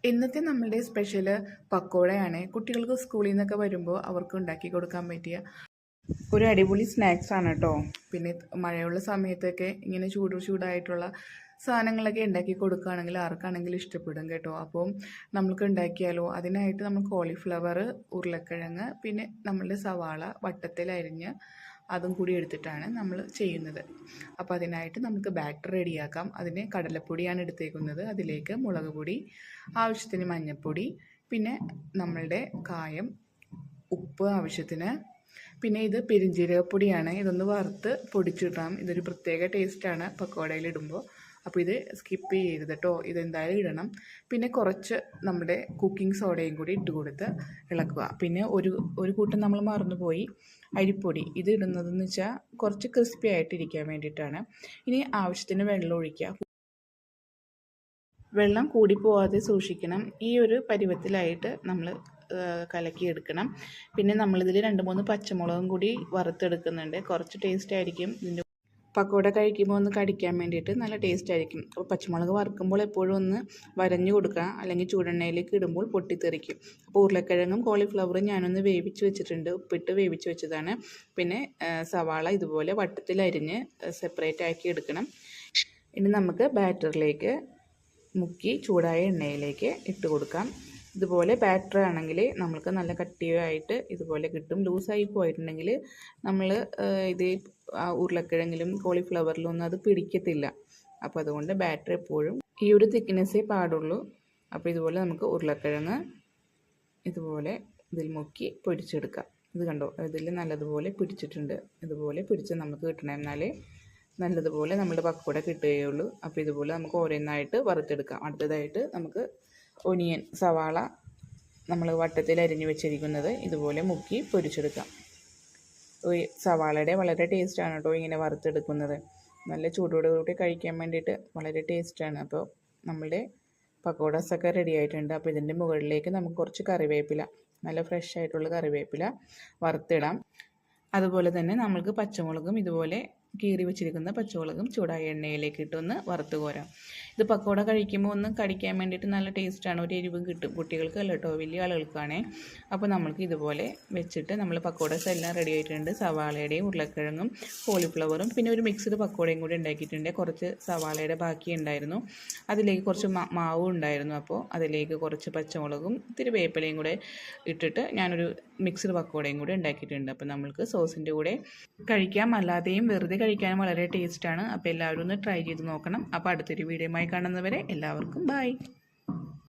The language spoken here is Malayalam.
ഇന്നത്തെ നമ്മളുടെ സ്പെഷ്യൽ പക്കോടയാണ്. കുട്ടികൾക്ക് സ്കൂളിൽ നിന്നൊക്കെ വരുമ്പോൾ അവർക്ക് ഉണ്ടാക്കി കൊടുക്കാൻ പറ്റിയ ഒരു അടിപൊളി സ്നാക്സ് ആണ് കേട്ടോ. പിന്നെ മഴയുള്ള സമയത്തൊക്കെ ഇങ്ങനെ ചൂടായിട്ടുള്ള സാധനങ്ങളൊക്കെ ഉണ്ടാക്കി കൊടുക്കുകയാണെങ്കിൽ ആർക്കാണെങ്കിലും ഇഷ്ടപ്പെടും കേട്ടോ. അപ്പം നമുക്ക് ഉണ്ടാക്കിയാലോ. അതിനായിട്ട് നമ്മൾ കോളിഫ്ലവർ, ഉരുളക്കിഴങ്ങ്, പിന്നെ നമ്മളുടെ സവാള വട്ടത്തിലരിഞ്ഞ് അതും കൂടി എടുത്തിട്ടാണ് നമ്മൾ ചെയ്യുന്നത്. അപ്പോൾ അതിനായിട്ട് നമുക്ക് ബാറ്റർ റെഡിയാക്കാം. അതിന് കടലപ്പൊടിയാണ് എടുത്തേക്കുന്നത്. അതിലേക്ക് മുളക് പൊടി, ആവശ്യത്തിന് മഞ്ഞൾപ്പൊടി, പിന്നെ നമ്മളുടെ കായം, ഉപ്പ് ആവശ്യത്തിന്, പിന്നെ ഇത് പെരിഞ്ജീരകപ്പൊടിയാണ്. ഇതൊന്ന് വറുത്ത് പൊടിച്ചിടാം. ഇതൊരു പ്രത്യേക ടേസ്റ്റാണ് പക്കോടയിലിടുമ്പോൾ. അപ്പോൾ ഇത് സ്കിപ്പ് ചെയ്യരുത് കേട്ടോ. ഇതെന്തായാലും ഇടണം. പിന്നെ കുറച്ച് നമ്മുടെ കുക്കിംഗ് സോഡയും കൂടി ഇട്ട് കൊടുത്ത് ഇളക്കുക. പിന്നെ ഒരു കൂട്ടം നമ്മൾ മറന്നുപോയി, അരിപ്പൊടി. ഇത് ഇടുന്നതെന്ന് വെച്ചാൽ കുറച്ച് ക്രിസ്പി ആയിട്ടിരിക്കാൻ വേണ്ടിയിട്ടാണ്. ഇനി ആവശ്യത്തിന് വെള്ളം ഒഴിക്കുക. വെള്ളം കൂടിപ്പോവാതെ സൂക്ഷിക്കണം. ഈ ഒരു പരുവത്തിലായിട്ട് നമ്മൾ കലക്കിയെടുക്കണം. പിന്നെ നമ്മളിതിൽ 2-3 പച്ചമുളകും കൂടി വറുത്തെടുക്കുന്നുണ്ട്. കുറച്ച് ടേസ്റ്റ് ആയിരിക്കും ഇതിൻ്റെ പക്കോട കഴിക്കുമ്പോൾ ഒന്ന് കടിക്കാൻ വേണ്ടിയിട്ട് നല്ല ടേസ്റ്റ് ആയിരിക്കും. അപ്പോൾ പച്ചമുളക് വറുക്കുമ്പോൾ എപ്പോഴും ഒന്ന് വരഞ്ഞു കൊടുക്കുക, അല്ലെങ്കിൽ ചൂടെണ്ണയിലേക്ക് ഇടുമ്പോൾ പൊട്ടിത്തെറിക്കും. അപ്പോൾ ഉരുളക്കിഴങ്ങും കോളിഫ്ലവറും ഞാനൊന്ന് വേവിച്ച് വെച്ചിട്ടുണ്ട്. ഉപ്പിട്ട് വേവിച്ച് വെച്ചതാണ്. പിന്നെ സവാള ഇതുപോലെ വട്ടത്തിൽ അരിഞ്ഞ് സെപ്പറേറ്റ് ആക്കി എടുക്കണം. ഇനി നമുക്ക് ബാറ്ററിലേക്ക് മുക്കി ചൂടായ എണ്ണയിലേക്ക് ഇട്ട് കൊടുക്കാം. ഇതുപോലെ ബാറ്റർ ആണെങ്കിൽ നമ്മൾക്ക് നല്ല കട്ടിയായിട്ട് ഇതുപോലെ കിട്ടും. ലൂസായി പോയിട്ടുണ്ടെങ്കിൽ നമ്മൾ ഇത് ഉരുളക്കിഴങ്ങിലും കോളിഫ്ലവറിലും ഒന്നും അത് പിടിക്കത്തില്ല. അപ്പോൾ അതുകൊണ്ട് ബാറ്റർ എപ്പോഴും ഈ ഒരു തിക്നെസ്സേ പാടുള്ളൂ. അപ്പോൾ ഇതുപോലെ നമുക്ക് ഉരുളക്കിഴങ്ങ് ഇതുപോലെ ഇതിൽ മുക്കി പൊരിച്ചെടുക്കാം. ഇത് കണ്ടോ, ഇതിൽ നല്ലതുപോലെ പിടിച്ചിട്ടുണ്ട്. ഇതുപോലെ പിടിച്ച് നമുക്ക് കിട്ടണം. എന്നാലേ നല്ലതുപോലെ നമ്മുടെ പക്കോട കിട്ടുകയുള്ളൂ. അപ്പോൾ ഇതുപോലെ നമുക്ക് ഓരോന്നായിട്ട് വറുത്തെടുക്കാം. അടുത്തതായിട്ട് നമുക്ക് ഒനിയൻ, സവാള നമ്മൾ വട്ടത്തിൽ അരിഞ്ഞു വെച്ചിരിക്കുന്നത് ഇതുപോലെ മുക്കി പൊരിച്ചെടുക്കാം. സവാളയുടെ വളരെ ടേസ്റ്റാണ് കേട്ടോ ഇങ്ങനെ വറുത്തെടുക്കുന്നത്. നല്ല ചൂടോടുകൂടി കഴിക്കാൻ വേണ്ടിയിട്ട് വളരെ ടേസ്റ്റാണ്. അപ്പോൾ നമ്മളുടെ പക്കോടാസൊക്കെ റെഡി ആയിട്ടുണ്ട്. അപ്പോൾ ഇതിൻ്റെ മുകളിലേക്ക് നമുക്ക് കുറച്ച് കറിവേപ്പില, നല്ല ഫ്രഷ് ആയിട്ടുള്ള കറിവേപ്പില വറുത്തിടാം. അതുപോലെ തന്നെ നമ്മൾക്ക് പച്ചമുളകും ഇതുപോലെ കീറി വെച്ചിരിക്കുന്ന പച്ചമുളകും ചൂടായ എണ്ണയിലേക്ക് ഇട്ടൊന്ന് വറുത്ത് കോരാം. ഇത് പക്കോട കഴിക്കുമ്പോൾ ഒന്ന് കടിക്കാൻ വേണ്ടിയിട്ട് നല്ല ടേസ്റ്റാണ്. ഒരു എരിവും കിട്ടും. കുട്ടികൾക്ക് അല്ല കേട്ടോ, വലിയ ആളുകൾക്കാണേ. അപ്പോൾ നമ്മൾക്ക് ഇതുപോലെ വെച്ചിട്ട് നമ്മൾ പക്കോടസ് എല്ലാം റെഡി ആയിട്ടുണ്ട്. സവാളയുടെയും ഉരുളക്കിഴങ്ങും കോളിഫ്ലവറും പിന്നെ ഒരു മിക്സ്ഡ് പക്കോടയും കൂടി ഉണ്ടാക്കിയിട്ടുണ്ട്. കുറച്ച് സവാളയുടെ ബാക്കി ഉണ്ടായിരുന്നു. അതിലേക്ക് കുറച്ച് മാവും ഉണ്ടായിരുന്നു. അപ്പോൾ അതിലേക്ക് കുറച്ച് പച്ചമുളകും ഇത്തിരി വേപ്പിലയും കൂടെ ഇട്ടിട്ട് ഞാനൊരു മിക്സ്ഡ് പക്കോടയും കൂടി ഉണ്ടാക്കിയിട്ടുണ്ട്. അപ്പോൾ നമ്മൾക്ക് സോസിൻ്റെ കൂടെ കഴിക്കാം, അല്ലാതെയും വെറുതെ കഴിക്കാനും വളരെ ടേസ്റ്റാണ്. അപ്പോൾ എല്ലാവരും ഒന്ന് ട്രൈ ചെയ്ത് നോക്കണം. അപ്പോൾ അടുത്തൊരു വീഡിയോയുമായി കാണുന്നവരെ എല്ലാവർക്കും ബൈ.